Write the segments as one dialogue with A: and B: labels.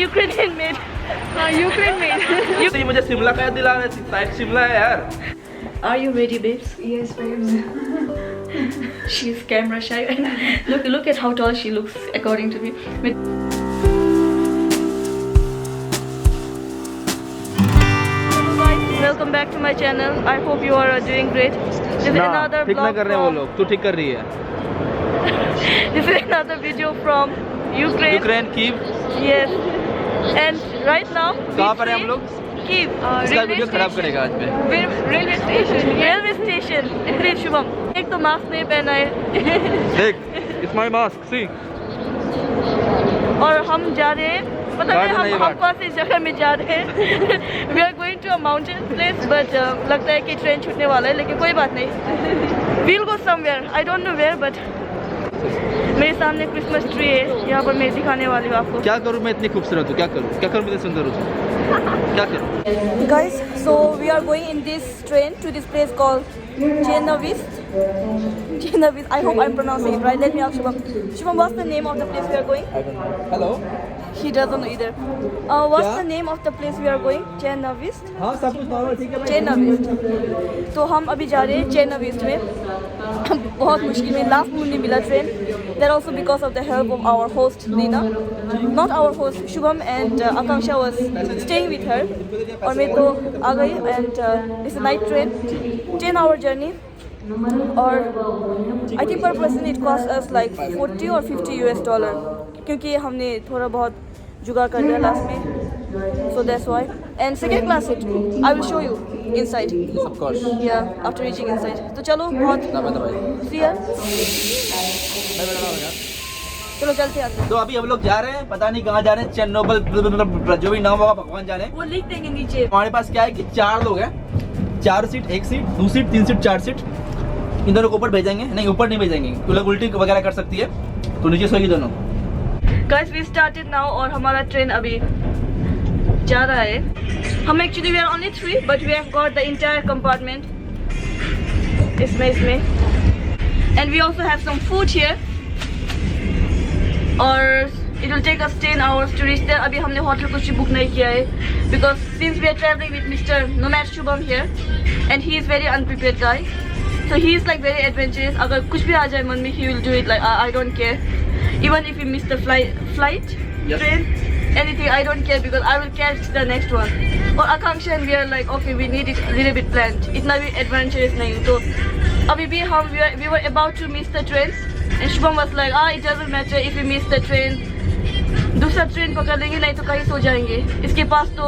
A: Ukrainian made.
B: Ukraine में।
C: ये मुझे शिमला का याद दिला रहा है, शायद शिमला है यार।
A: Are you ready, babes?
B: Yes, babes.
A: She's camera shy. Look at how tall she looks, according to me. Hello guys, welcome back to my channel. I hope you are doing great. This is another
C: ठीक ना
A: vlog
C: कर रहे हैं वो
A: from.
C: लोग, तू ठीक कर रही है।
A: This is another video from Ukraine.
C: Ukraine Kyiv.
A: Yes. And right now.
C: कहाँ पर हैं हम लोग?
A: Kyiv.
C: इसका वीडियो खराब करेगा आज पे।
B: Railway station.
A: Railway station. Please Shubham, एक तो मास्क नहीं पहना है।
C: देख, इट्स माय मास्क, सी।
A: और हम जा रहे हैं, पता नहीं हम कौन सी जगह में जा रहे हैं। We are going to a mountain place, but लगता है कि ट्रेन छूटने वाला है, लेकिन कोई बात नहीं। We'll go somewhere, I don't know where, but मेरे सामने क्रिसमस ट्री है, यहाँ पर मैं दिखाने वाली हूँ आपको।
C: क्या करूँ मैं इतनी खूबसूरत हूँ, क्या करूँ मैं इतनी सुंदर हूँ, क्या करूँ?
A: Guys, so we are going in this train to this place called Chernovitz. Chernovitz. I hope I'm pronouncing it right. Let me ask Shubham. Shubham, what's the name of the place we are going?
C: Hello.
A: He doesn't know either. What's the name of the place we are going? Chernovitz.
C: हाँ सब कुछ normal ठीक है।
A: Chernovitz. तो हम अभी जा रहे हैं Chernovitz में। बहुत मुश्किल में लास्ट मिनट मिला train. That also because of the help of our host Nina. Not our host Shubham and Akanksha was staying with her. और मैं तो आ गई and it's a night train, 10-hour journey. और I think per person it cost us like $40 or $50 क्योंकि हमने थोड़ा बहुत जुगाड़ कर दिया लास्ट में. So that's why. And second class seat, I will show you inside.
C: Of course.
A: Yeah, after reaching inside. तो चलो बहुत see ya. चलो चलते हैं अंदर.
C: तो अभी हम लोग जा रहे हैं, पता नहीं कहाँ जा रहे हैं, चेरनोबिल जो भी नाम होगा भगवान जाने।
A: वो लिख देंगे नीचे.
C: हमारे पास क्या है कि 4 लोग हैं, 4 seat, 1 seat, 2 seat, 3 seat, 4 seat. इन दोनों को ऊपर भेजेंगे, नहीं ऊपर नहीं भेजेंगे, तू लोग उल्टी वगैरह कर सकती है, तो नीचे सोएगी दोनों।
A: Guys, we started now और हमारा ट्रेन अभी जा रहा है. हम actually we are only 3, but we have got the entire compartment. इसमें and we also have some food here. और it will take us 10 hours to reach there. अभी हमने होटल कुछ बुक नहीं किया है because since we are traveling with Mr. Nomad Shubham here and he is very unprepared guy, so he is like very adventurous. अगर कुछ भी आ जाए मन में, he will do it like I don't care. Even if we miss the flight,
C: Yes.
A: train, anything, I don't care because I will catch the next one. और Akanksha and we are like okay, we need it a little bit planned. इतना भी adventurous नहीं. तो अभी भी हम we were about to miss the train and Shubham was like it doesn't matter if we miss the train. दूसरा train पकड़ लेंगे, नहीं तो कहीं सो जाएंगे. इसके पास तो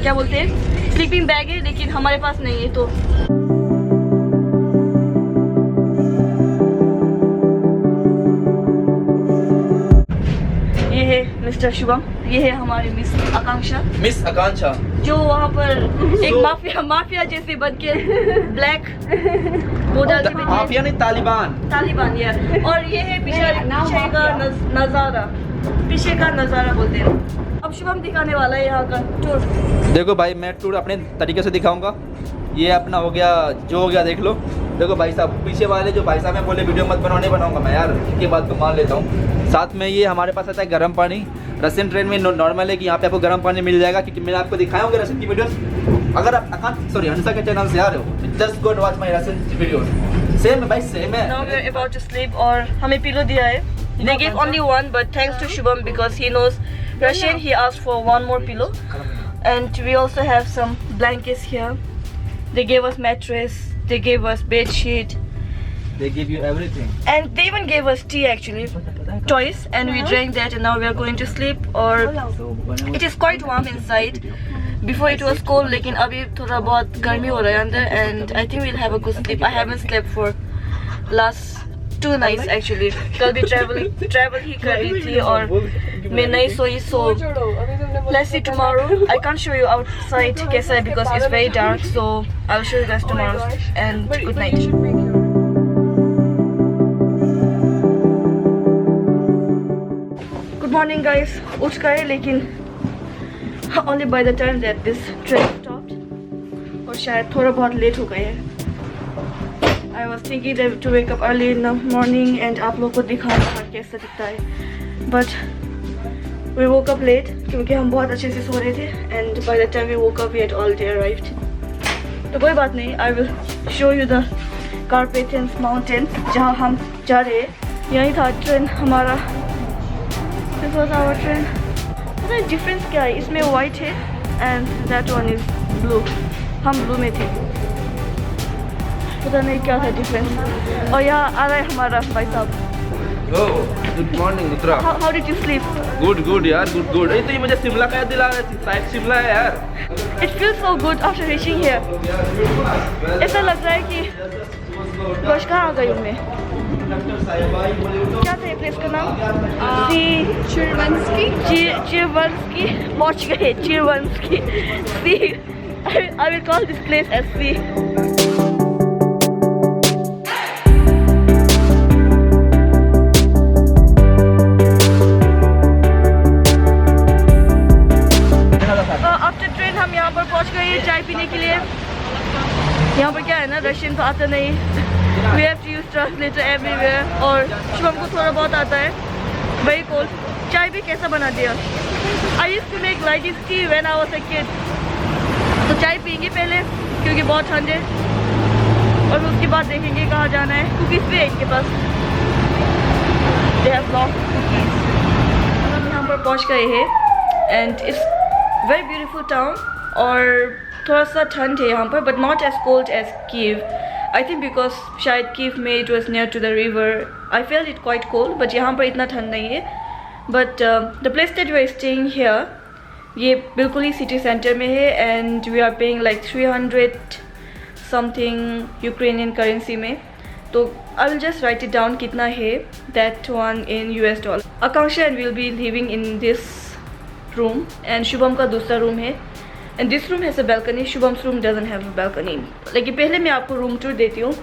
A: क्या बोलते हैं स्लीपिंग बैग है, लेकिन हमारे पास नहीं है. तो ये है मिस्टर शुभम, ये है हमारी मिस आकांक्षा.
C: मिस आकांक्षा
A: जो वहाँ पर एक माफिया जैसे बन के ब्लैक वो डाल के
C: माफिया नहीं, तालिबान
A: ये. और ये है पीछे का नज़ारा, पीछे का नज़ारा बोलते हैं. अब शुभम दिखाने वाला है यहाँ का टूर.
C: देखो भाई, मैं टूर अपने तरीके से दिखाऊंगा. ये अपना हो गया, जो हो गया देख लो. देखो भाई साहब, पीछे वाले जो भाई साहब हैं बोले वीडियो मत बनाओ, नहीं बनाऊंगा मैं यार, इनकी बात को मान लेता हूँ. साथ में ये हमारे पास आता है गर्म पानी. रशियन ट्रेन में नॉर्मल है कि यहाँ पे आपको गर्म पानी मिल जाएगा, क्योंकि मैंने आपको दिखाया होंगे रशियन की वीडियोस. अगर आप हंसा के चैनल से आ रहे हो, just go and watch my Russian videos. Same है भाई, सेम है.
A: Now we are about to sleep और हमें पिलो दिया है. They gave only one, but thanks to Shubham because he knows Russian, he asked for one more pillow. And we also have some blankets here. They gave us mattress, they gave us bed sheet,
C: They give you everything.
A: and they even gave us tea actually, choice, and we drank that and now we are going to sleep. Or it is quite warm inside. Before it was cold, लेकिन अभी थोड़ा बहुत गर्मी हो रहा है अंदर, and I think we'll have a good sleep. I haven't slept for last 2 nights actually. कल भी travel ही कर रही थी और मैं नहीं सोई. So let's see tomorrow. I can't show you outside कैसा है because it's very dark. So I'll show you guys tomorrow. And good night. Good morning guys. उठ गए लेकिन only by the time that this train stopped. और शायद थोड़ा बहुत late हो गए हैं. I was thinking that to wake up early in the morning and आप लोगों को दिखाना कैसा दिखता है. But We woke up late क्योंकि हम बहुत अच्छे से सो रहे थे and by the time we woke up we had already arrived. तो कोई बात नहीं, I will show you the Carpathians mountain जहाँ हम जा रहे हैं. यही था ट्रेन हमारा. This was our train. पता है डिफरेंस क्या है? इसमें white है and that one is blue. हम blue में थे. पता नहीं क्या था डिफरेंस. और यहाँ आ रहा है हमारा भाई साहब.
C: Oh, good morning Nutra.
A: How did you sleep?
C: Good यार, good. अरे तो ये मुझे शिमला का याद दिला रहा है. शायद शिमला है यार.
A: It feels so good after reaching here. ऐसा लग रहा है कि गोश कहाँ आ गई हूँ मैं. क्या था ये प्लेस का नाम?
B: Chirvansky.
A: चिरवंस्की. पहुँच गए चिरवंस्की. See, I will call this place as C. After train हम यहाँ पर पहुँच गए चाय पीने के लिए. यहाँ पर क्या है ना, रशियन तो आता नहीं. We have to use translator everywhere. और शुभम को थोड़ा बहुत आता है. Very cold. चाय भी कैसा बना दिया. I used to make light tea when I was a kid. तो चाय पियेंगे पहले क्योंकि बहुत ठंड है और उसके बाद देखेंगे कहाँ जाना है. कुकीज़ भी है इनके पास. They have lot cookies. हम यहाँ पर पहुँच गए हैं and it's very beautiful town. और थोड़ा सा ठंड है यहाँ पर but not as cold as Kyiv. I think because शायद कीव में it was near to the river. I felt it quite cold but यहाँ पर इतना ठंड नहीं है. But the place that we are staying here, ये बिल्कुल ही सिटी सेंटर में है and we are paying like 300 something Ukrainian currency में. तो I will just write it down कितना है. That one in US dollar. Akanksha and will be living in this room and Shubham का दूसरा रूम है. And this room has a balcony. Shubham's room doesn't have a balcony. लेकिन पहले मैं आपको room tour देती हूँ.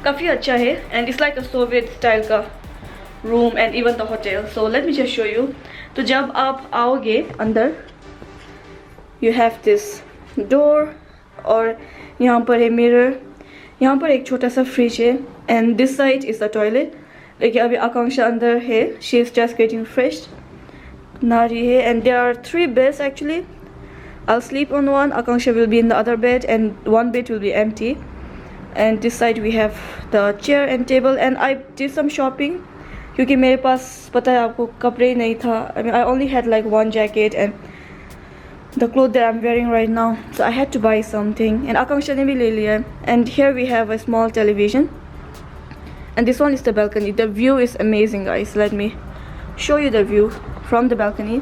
A: काफ़ी अच्छा है and it's like a Soviet style का room and even the hotel. So let me just show you. तो जब आप आओगे अंदर यू हैव दिस डोर और यहाँ पर है मिरर. यहाँ पर एक छोटा सा फ्रिज है and this side is the toilet. लेकिन अभी आकांक्षा अंदर है. She is just getting fresh. Nari है and there are 3 beds actually. I'll sleep on one. Akanksha will be in the other bed and one bed will be empty. And this side we have the chair and table. And I did some shopping क्योंकि मेरे पास पता है आपको कपड़े ही नहीं था. I mean I only had like one jacket and the clothes that I'm wearing right now. So I had to buy something. And Akanksha ने भी ले लिया. And here we have a small television. And this one is the balcony. The view is amazing guys. Let me show you the view from the balcony.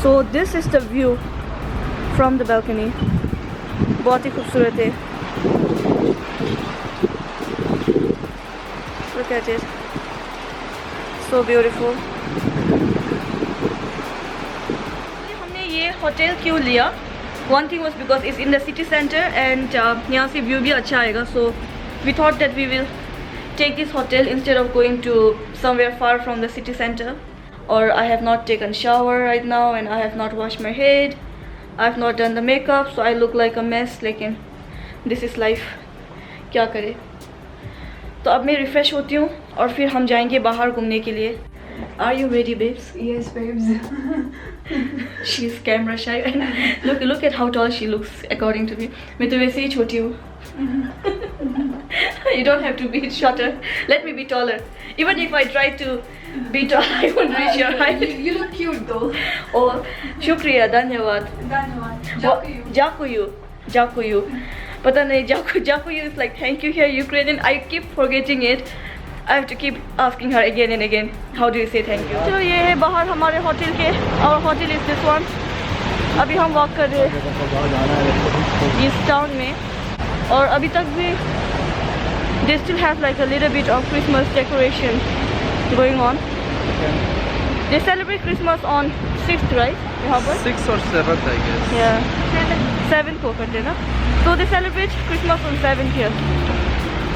A: So this is the view from the balcony. बहुत ही खूबसूरत है. Look at it. So beautiful. हमने ये hotel क्यों लिया? One thing was because it's in the city center and यहाँ से view भी अच्छा आएगा. So we thought that we will take this hotel instead of going to somewhere far from the city center. Or I have not taken shower right now and I have not washed my head. I have not done the makeup so I look like a mess. लेकिन this is life. क्या करें. तो अब मैं refresh होती हूँ और फिर हम जाएंगे बाहर घूमने के लिए. Are you ready babes?
B: Yes, babes.
A: She's camera shy. Look at how tall she looks according to me. मैं तो वैसे ही छोटी हूँ. You don't have to be shorter. Let me be taller. Even if I try to be tall, I won't reach your height.
B: You look cute though.
A: Oh, शुक्रिया, धन्यवाद.
B: Dyakuyu.
A: Jakuyu. पता नहीं Jakuyu is like thank you here Ukrainian. I keep forgetting it. I have to keep asking her again and again. How do you say thank you? चलो ये है बाहर हमारे hotel के. Our hotel is this one. अभी हम walk कर रहे हैं इस टाउन में और अभी तक भी they still have like a little bit of Christmas decoration going on. They celebrate Christmas on 6th, right? यहाँ पर
C: 6th or 7th I guess.
A: Yeah. 7th को करते हैं ना. So they celebrate Christmas on 7th here.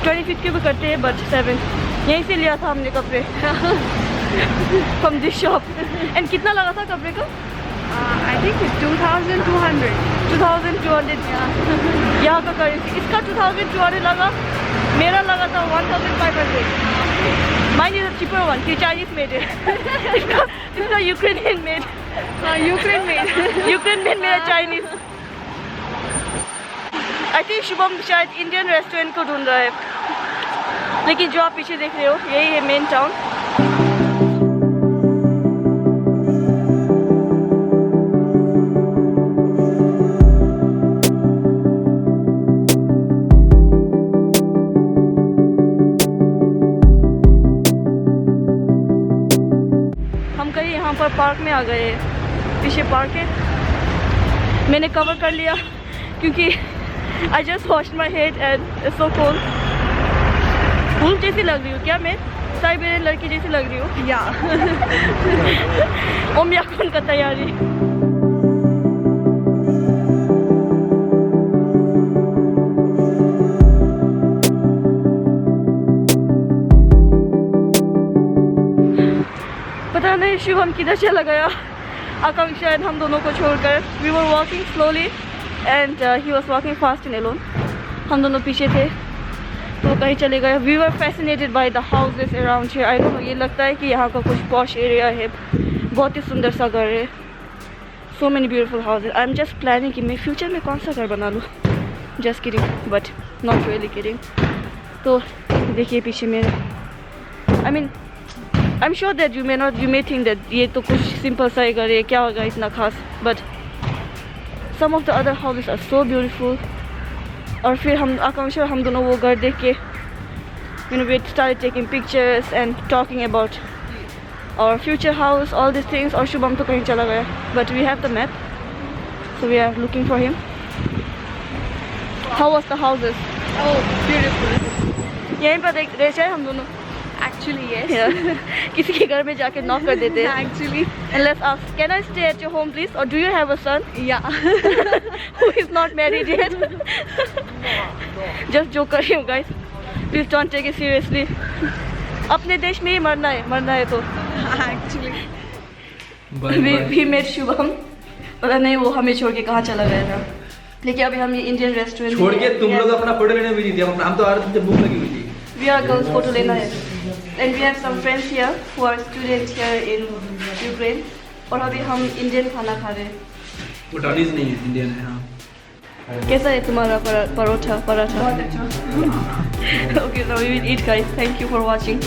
A: 25th को भी करते हैं but 7th. यहीं से लिया था हमने कपड़े. From this shop. And कितना लगा था कपड़े का?
B: I think it's 2,200.
A: 2,200. यहाँ का करेंसी. इसका 2,200 लगा. मेरा लगा था 1,500. Mine is a cheaper one. He Chinese made it. It's not Ukrainian made.
B: Ukraine made.
A: Ukraine made मेरा Chinese. I think शुभम शायद इंडियन रेस्टोरेंट को ढूंढ रहा है, लेकिन जो आप पीछे देख रहे हो यही है मेन टाउन। हम कहीं यहाँ पर पार्क में आ गए, पीछे पार्क है। मैंने कवर कर लिया क्योंकि I just washed my head and it's so cold. भूल जैसी लग रही हूँ क्या मैं? साइबेरियन लड़की जैसी लग रही हूँ?
B: Yeah.
A: ओम याकुन का तैयारी। पता नहीं शिवम किधर चला गया। आकांक्षा और हम दोनों को छोड़कर। We were walking slowly and he was walking fast and alone. हम दोनों पीछे थे तो कहीं चले गए। We were fascinated by the houses around here. I don't know, ये लगता है कि यहाँ का कुछ posh area है, बहुत ही सुंदर सा घर है। So many beautiful houses. I'm just planning कि मैं future में कौन सा घर बना लूँ। Just kidding, but not really kidding. तो देखिए पीछे मेरे। I mean, I'm sure that you may think that ये तो कुछ simple सा ही घर है, क्या होगा इतना खास, but some of the other houses are so beautiful. और फिर हम दोनों वो घर देख के we started taking pictures and talking about our future house, all these things. और शुभम तो कहीं चला गया, but we have the map, so we are looking for him. How was the houses?
B: Oh, beautiful.
A: यहीं पर देख रहे हैं हम दोनों।
B: Actually, yes.
A: Yeah. किसी के घर में जाके knock कर देते हैं।
B: Actually,
A: And let's ask, can I stay at your home please? Or do you have a son
B: yeah.
A: who is not married yet? Just joke कर रही हूँ guys. Please don't take it seriously. अपने देश में ही मरना है तो।
B: Actually.
A: We met Shubham, पता नहीं वो हमें छोड़ के कहाँ चला गया था। लेकिन अभी हम ये इंडियन रेस्टोरेंट
C: छोड़ के तुम लोग अपना फोटो लेने भी नहीं दिया, हम तो आ रहे थे जब भूख लगी हुई थी।
A: We are girls photo लेना है। And we have some friends here who are students here in Ukraine. और अभी हम इंडियन खाना खा रहे हैं।
C: वो चाइनीज नहीं है, इंडियन है। हाँ।
A: कैसा है तुम्हारा पराठा?
B: बहुत अच्छा।
A: Okay, so we will eat guys. Thank you for watching.